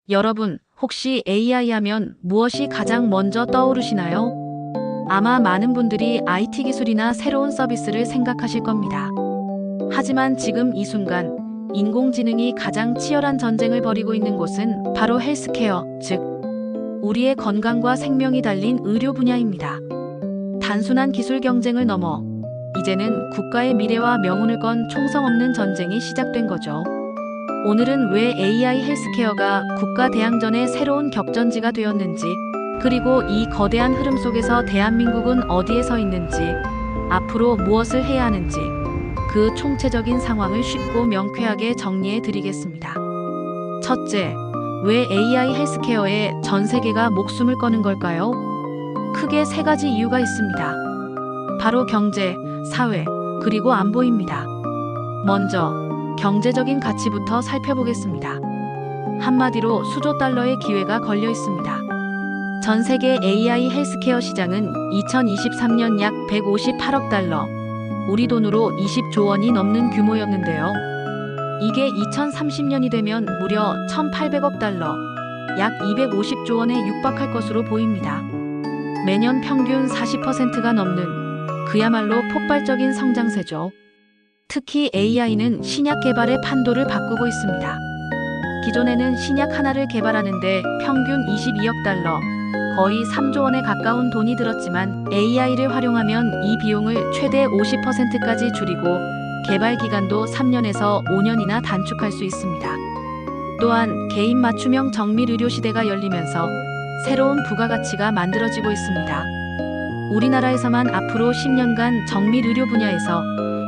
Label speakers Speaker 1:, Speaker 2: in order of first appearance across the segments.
Speaker 1: 여러분, 혹시 AI 하면 무엇이 가장 먼저 떠오르시나요? 아마 많은 분들이 IT 기술이나 새로운 서비스를 생각하실 겁니다. 하지만 지금 이 순간, 인공지능이 가장 치열한 전쟁을 벌이고 있는 곳은 바로 헬스케어, 즉, 우리의 건강과 생명이 달린 의료 분야입니다. 단순한 기술 경쟁을 넘어 이제는 국가의 미래와 명운을 건 총성 없는 전쟁이 시작된 거죠. 오늘은 왜 AI 헬스케어가 국가 대항전의 새로운 격전지가 되었는지, 그리고 이 거대한 흐름 속에서 대한민국은 어디에 서 있는지, 앞으로 무엇을 해야 하는지, 그 총체적인 상황을 쉽고 명쾌하게 정리해 드리겠습니다. 첫째, 왜 AI 헬스케어에 전 세계가 목숨을 거는 걸까요? 크게 세 가지 이유가 있습니다. 바로 경제, 사회, 그리고 안보입니다. 먼저, 경제적인 가치부터 살펴보겠습니다. 한마디로 수조 달러의 기회가 걸려 있습니다. 전 세계 AI 헬스케어 시장은 2023년 약 158억 달러, 우리 돈으로 20조 원이 넘는 규모였는데요. 이게 2030년이 되면 무려 1,800억 달러, 약 250조 원에 육박할 것으로 보입니다. 매년 평균 40%가 넘는 그야말로 폭발적인 성장세죠. 특히 AI는 신약 개발의 판도를 바꾸고 있습니다. 기존에는 신약 하나를 개발하는데 평균 22억 달러, 거의 3조 원에 가까운 돈이 들었지만 AI를 활용하면 이 비용을 최대 50%까지 줄이고 개발 기간도 3년에서 5년이나 단축할 수 있습니다. 또한 개인 맞춤형 정밀 의료 시대가 열리면서 새로운 부가가치가 만들어지고 있습니다. 우리나라에서만 앞으로 10년간 정밀 의료 분야에서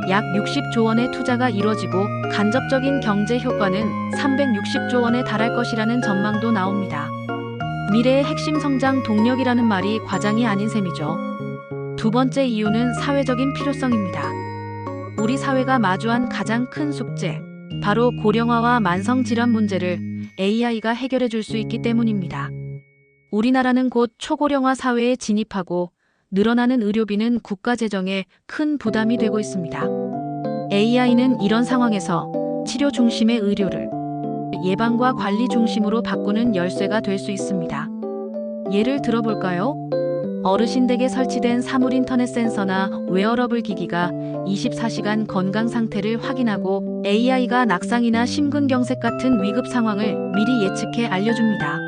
Speaker 1: 약 60조 원의 투자가 이뤄지고 간접적인 경제 효과는 360조 원에 달할 것이라는 전망도 나옵니다. 미래의 핵심 성장 동력이라는 말이 과장이 아닌 셈이죠. 두 번째 이유는 사회적인 필요성입니다. 우리 사회가 마주한 가장 큰 숙제, 바로 고령화와 만성질환 문제를 AI가 해결해 줄 수 있기 때문입니다. 우리나라는 곧 초고령화 사회에 진입하고 늘어나는 의료비는 국가 재정에 큰 부담이 되고 있습니다. AI는 이런 상황에서 치료 중심의 의료를 예방과 관리 중심으로 바꾸는 열쇠가 될 수 있습니다. 예를 들어볼까요? 어르신 댁에 설치된 사물 인터넷 센서나 웨어러블 기기가 24시간 건강 상태를 확인하고 AI가 낙상이나 심근경색 같은 위급 상황을 미리 예측해 알려줍니다.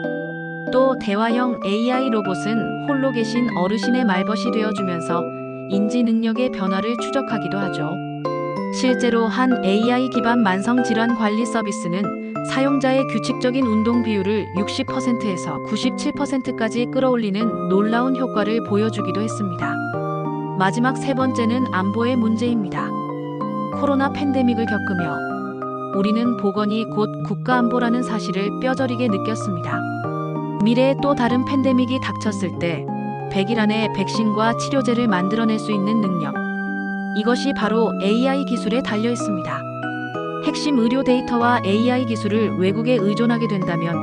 Speaker 1: 또 대화형 AI 로봇은 홀로 계신 어르신의 말벗이 되어주면서 인지 능력의 변화를 추적하기도 하죠. 실제로 한 AI 기반 만성질환 관리 서비스는 사용자의 규칙적인 운동 비율을 60%에서 97%까지 끌어올리는 놀라운 효과를 보여주기도 했습니다. 마지막 세 번째는 안보의 문제입니다. 코로나 팬데믹을 겪으며 우리는 보건이 곧 국가안보라는 사실을 뼈저리게 느꼈습니다. 미래에 또 다른 팬데믹이 닥쳤을 때 100일 안에 백신과 치료제를 만들어낼 수 있는 능력. 이것이 바로 AI 기술에 달려 있습니다. 핵심 의료 데이터와 AI 기술을 외국에 의존하게 된다면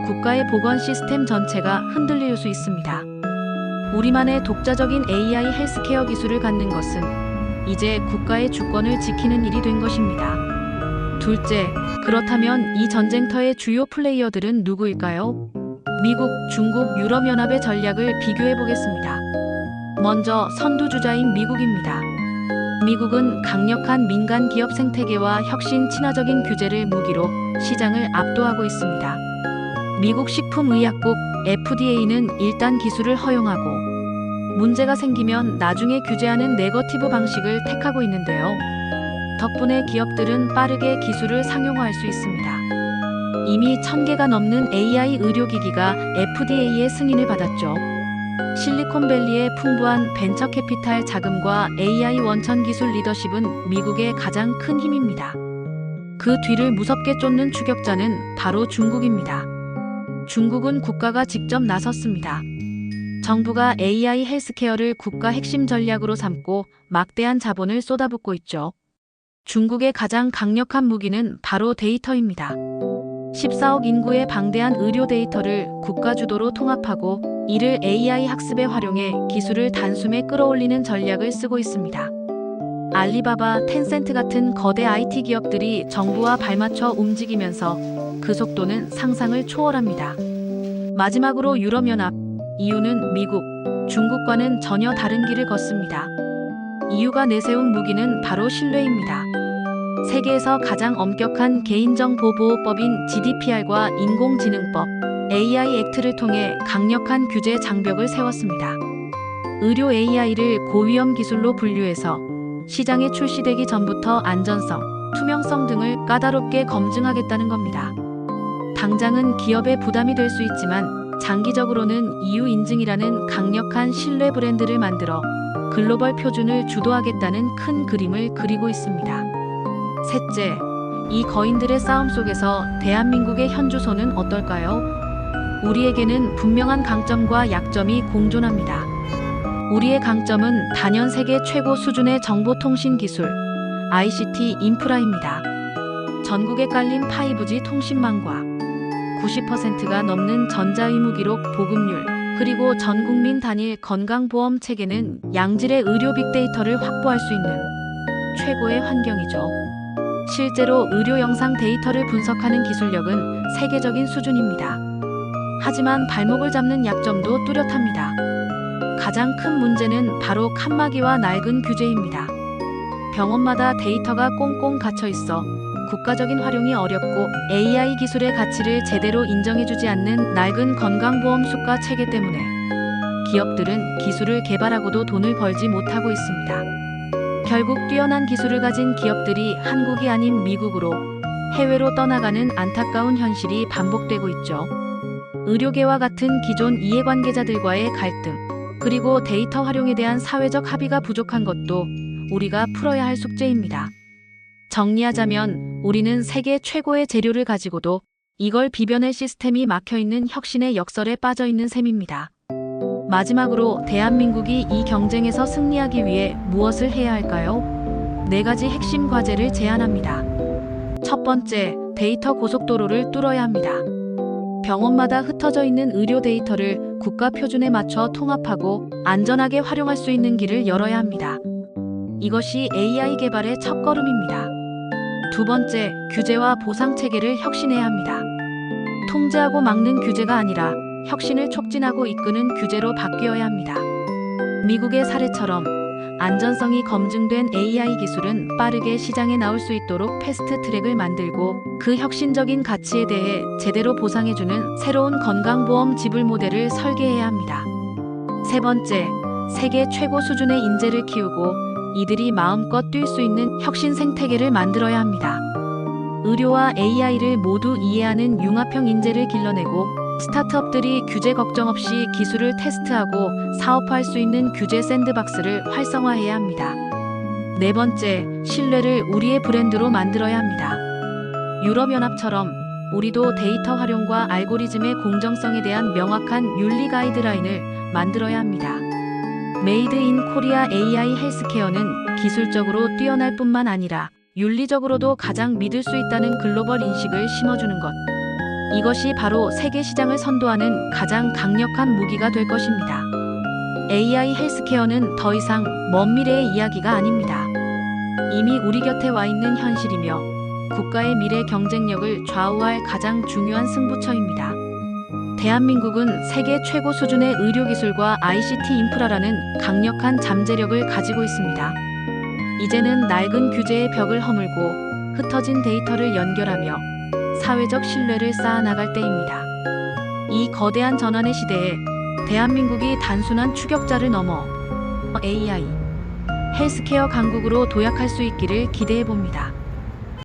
Speaker 1: 국가의 보건 시스템 전체가 흔들릴 수 있습니다. 우리만의 독자적인 AI 헬스케어 기술을 갖는 것은 이제 국가의 주권을 지키는 일이 된 것입니다. 둘째, 그렇다면 이 전쟁터의 주요 플레이어들은 누구일까요? 미국, 중국, 유럽연합의 전략을 비교해 보겠습니다. 먼저 선두주자인 미국입니다. 미국은 강력한 민간 기업 생태계와 혁신 친화적인 규제를 무기로 시장을 압도하고 있습니다. 미국 식품의약국 FDA는 일단 기술을 허용하고 문제가 생기면 나중에 규제하는 네거티브 방식을 택하고 있는데요. 덕분에 기업들은 빠르게 기술을 상용화할 수 있습니다. 이미 1000개가 넘는 AI 의료기기가 FDA의 승인을 받았죠. 실리콘밸리의 풍부한 벤처 캐피탈 자금과 AI 원천 기술 리더십은 미국의 가장 큰 힘입니다. 그 뒤를 무섭게 쫓는 추격자는 바로 중국입니다. 중국은 국가가 직접 나섰습니다. 정부가 AI 헬스케어를 국가 핵심 전략으로 삼고 막대한 자본을 쏟아붓고 있죠. 중국의 가장 강력한 무기는 바로 데이터입니다. 14억 인구의 방대한 의료 데이터를 국가 주도로 통합하고 이를 AI 학습에 활용해 기술을 단숨에 끌어올리는 전략을 쓰고 있습니다. 알리바바, 텐센트 같은 거대 IT 기업들이 정부와 발맞춰 움직이면서 그 속도는 상상을 초월합니다. 마지막으로 유럽연합. 이유는 미국, 중국과는 전혀 다른 길을 걷습니다. 이유가 내세운 무기는 바로 신뢰입니다. 세계에서 가장 엄격한 개인정보보호법인 GDPR과 인공지능법, AI 액트를 통해 강력한 규제 장벽을 세웠습니다. 의료 AI를 고위험 기술로 분류해서 시장에 출시되기 전부터 안전성, 투명성 등을 까다롭게 검증하겠다는 겁니다. 당장은 기업에 부담이 될 수 있지만 장기적으로는 EU 인증이라는 강력한 신뢰 브랜드를 만들어 글로벌 표준을 주도하겠다는 큰 그림을 그리고 있습니다. 셋째, 이 거인들의 싸움 속에서 대한민국의 현주소는 어떨까요? 우리에게는 분명한 강점과 약점이 공존합니다. 우리의 강점은 단연 세계 최고 수준의 정보통신 기술, ICT 인프라입니다. 전국에 깔린 5G 통신망과 90%가 넘는 전자의무기록 보급률, 그리고 전국민 단일 건강보험 체계는 양질의 의료 빅데이터를 확보할 수 있는 최고의 환경이죠. 실제로 의료 영상 데이터를 분석하는 기술력은 세계적인 수준입니다. 하지만 발목을 잡는 약점도 뚜렷합니다. 가장 큰 문제는 바로 칸막이와 낡은 규제입니다. 병원마다 데이터가 꽁꽁 갇혀 있어 국가적인 활용이 어렵고 AI 기술의 가치를 제대로 인정해주지 않는 낡은 건강보험 수가 체계 때문에 기업들은 기술을 개발하고도 돈을 벌지 못하고 있습니다. 결국 뛰어난 기술을 가진 기업들이 한국이 아닌 미국으로, 해외로 떠나가는 안타까운 현실이 반복되고 있죠. 의료계와 같은 기존 이해관계자들과의 갈등, 그리고 데이터 활용에 대한 사회적 합의가 부족한 것도 우리가 풀어야 할 숙제입니다. 정리하자면 우리는 세계 최고의 재료를 가지고도 이걸 비벼낼 시스템이 막혀있는 혁신의 역설에 빠져있는 셈입니다. 마지막으로 대한민국이 이 경쟁에서 승리하기 위해 무엇을 해야 할까요? 4가지 핵심 과제를 제안합니다. 첫 번째, 데이터 고속도로를 뚫어야 합니다. 병원마다 흩어져 있는 의료 데이터를 국가 표준에 맞춰 통합하고 안전하게 활용할 수 있는 길을 열어야 합니다. 이것이 AI 개발의 첫걸음입니다. 두 번째, 규제와 보상 체계를 혁신해야 합니다. 통제하고 막는 규제가 아니라 혁신을 촉진하고 이끄는 규제로 바뀌어야 합니다. 미국의 사례처럼 안전성이 검증된 AI 기술은 빠르게 시장에 나올 수 있도록 패스트 트랙을 만들고 그 혁신적인 가치에 대해 제대로 보상해주는 새로운 건강보험 지불 모델을 설계해야 합니다. 세 번째, 세계 최고 수준의 인재를 키우고 이들이 마음껏 뛸 수 있는 혁신 생태계를 만들어야 합니다. 의료와 AI를 모두 이해하는 융합형 인재를 길러내고 스타트업들이 규제 걱정 없이 기술을 테스트하고 사업화할 수 있는 규제 샌드박스를 활성화해야 합니다. 네 번째, 신뢰를 우리의 브랜드로 만들어야 합니다. 유럽연합처럼 우리도 데이터 활용과 알고리즘의 공정성에 대한 명확한 윤리 가이드라인을 만들어야 합니다. 메이드 인 코리아 AI 헬스케어는 기술적으로 뛰어날 뿐만 아니라 윤리적으로도 가장 믿을 수 있다는 글로벌 인식을 심어주는 것. 이것이 바로 세계 시장을 선도하는 가장 강력한 무기가 될 것입니다. AI 헬스케어는 더 이상 먼 미래의 이야기가 아닙니다. 이미 우리 곁에 와 있는 현실이며 국가의 미래 경쟁력을 좌우할 가장 중요한 승부처입니다. 대한민국은 세계 최고 수준의 의료기술과 ICT 인프라라는 강력한 잠재력을 가지고 있습니다. 이제는 낡은 규제의 벽을 허물고 흩어진 데이터를 연결하며 사회적 신뢰를 쌓아나갈 때입니다. 이 거대한 전환의 시대에 대한민국이 단순한 추격자를 넘어 AI, 헬스케어 강국으로 도약할 수 있기를 기대해봅니다.